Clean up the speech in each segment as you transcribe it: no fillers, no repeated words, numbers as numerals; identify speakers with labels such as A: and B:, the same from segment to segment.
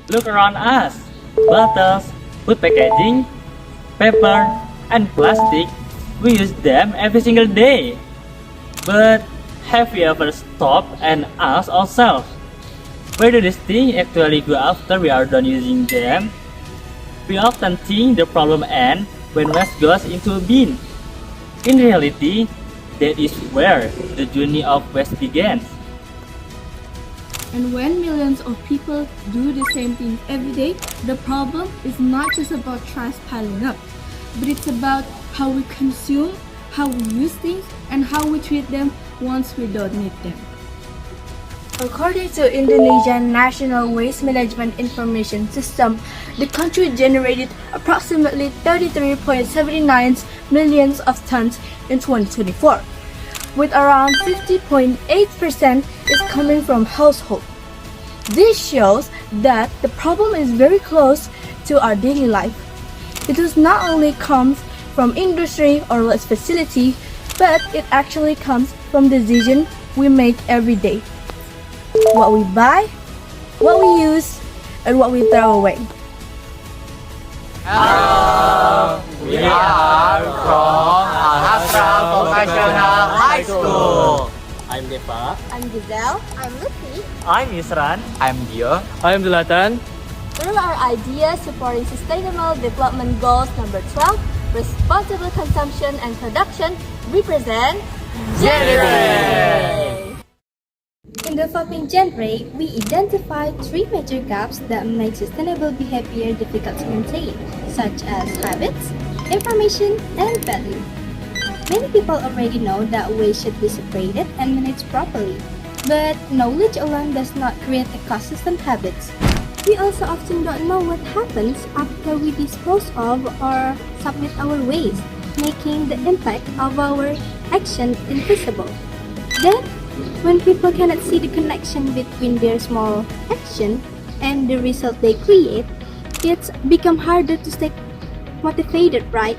A: Look around us. Bottles, food packaging, paper, and plastic. We use them every single day. But have we ever stopped and asked ourselves, where do these things actually go after we are done using them? We often think the problem ends when waste goes into a bin. In reality, that is where the journey of waste begins.
B: And when millions of people do the same thing every day, the problem is not just about trash piling up, but it's about how we consume, how we use things, and how we treat them once we don't need them.
C: According to Indonesian National Waste Management Information System, the country generated approximately 33.79 millions of tons in 2024, with around 50.8% is coming from household. This shows that the problem is very close to our daily life. It does not only come from industry or waste facility, but it actually comes from decisions we make every day. What we buy, what we use, and what we throw away.
D: Hello, we are from Al-Hasra Vocational High School.
A: I'm Deva.
C: I'm Giselle. I'm Lutfi.
A: I'm Yusran.
D: I'm Dio.
E: I'm Zlatan.
C: Through our ideas supporting Sustainable Development Goals number 12, responsible consumption and production, we present GENR3. In developing GENR3, we identified three major gaps that make sustainable behavior difficult to maintain, such as habits, information, and value. Many people already know that waste should be separated and managed properly, but knowledge alone does not create ecosystem habits. We also often don't know what happens after we dispose of or submit our waste, making the impact of our action invisible. Then, when people cannot see the connection between their small action and the result they create, it's become harder to stay motivated, right?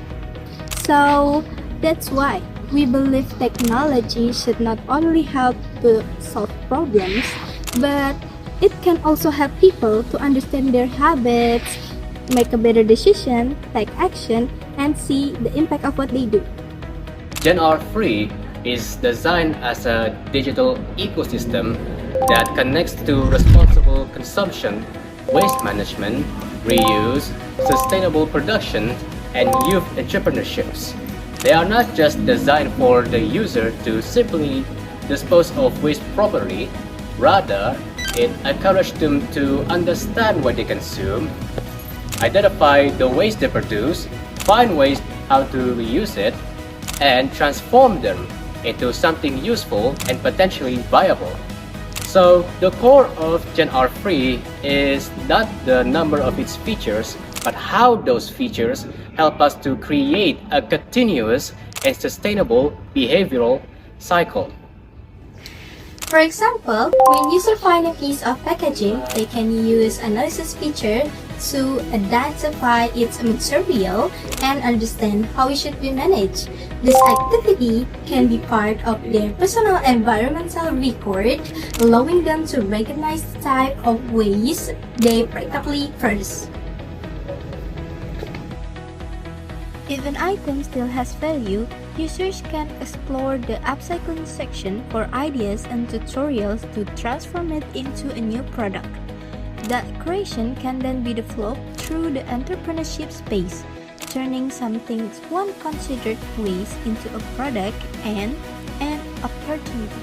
C: So that's why we believe technology should not only help to solve problems, but it can also help people to understand their habits, make a better decision, take action, and see the impact of what they do.
F: GENR3 is designed as a digital ecosystem that connects to responsible consumption, waste management, reuse, sustainable production, and youth entrepreneurships. They are not just designed for the user to simply dispose of waste properly, rather, it encourages them to understand what they consume, identify the waste they produce, find ways how to reuse it, and transform them into something useful and potentially viable. So the core of GENR3 is not the number of its features, but how those features help us to create a continuous and sustainable behavioral cycle.
C: For example, when users find a piece of packaging, they can use analysis feature to identify its material and understand how it should be managed. This activity can be part of their personal environmental record, allowing them to recognize the type of waste they practically produce. If an item still has value, users can explore the upcycling section for ideas and tutorials to transform it into a new product. That creation can then be developed through the entrepreneurship space, turning something once considered waste into a product and an opportunity.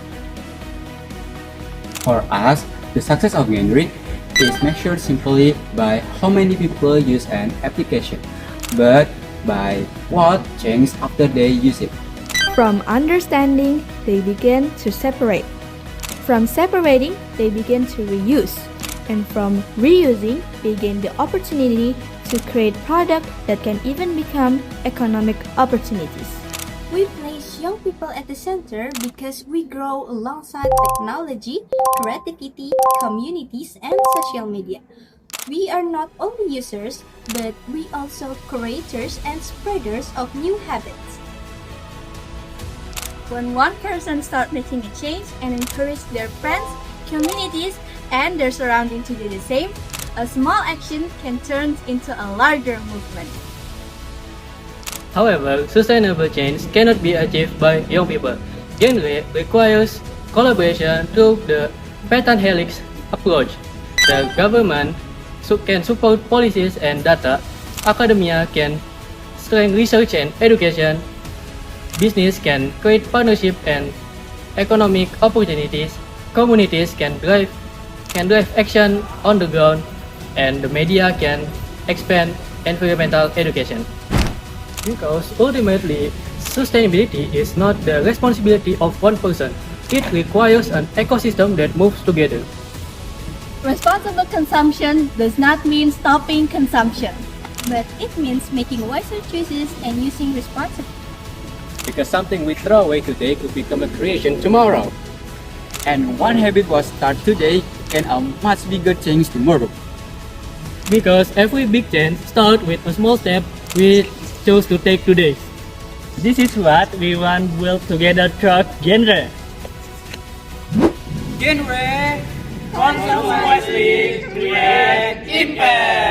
G: For us, the success of GENR3 is measured simply by how many people use an application, but by what changed after they use it.
B: From understanding, they begin to separate. From separating, they begin to reuse. And from reusing, they gain the opportunity to create products that can even become economic opportunities.
C: We place young people at the center because we grow alongside technology, creativity, communities, and social media. We are not only users, but we also creators and spreaders of new habits.
B: When one person starts making a change and encourage their friends, communities, and their surroundings to do the same,
E: a small action can turn into a larger movement.
F: However, sustainable change cannot be achieved by young people. GENR3 requires collaboration through the pattern helix approach. The government can support policies and data, academia can strengthen research and education, business can create partnership and economic opportunities, communities can drive action on the ground, and the media can expand environmental education. Because ultimately, sustainability is not the responsibility of one person. It requires an ecosystem that moves together.
E: Responsible consumption does not mean stopping consumption,
C: but it means making wiser choices and using responsibly.
F: Because something we throw away today could become a creation tomorrow.
G: And one habit was started today can a much bigger change tomorrow.
A: Because every big change starts with a small step we chose to take today. This is what we want to build together through GENR3.
D: GENR3, konsumsi bijak, create impact.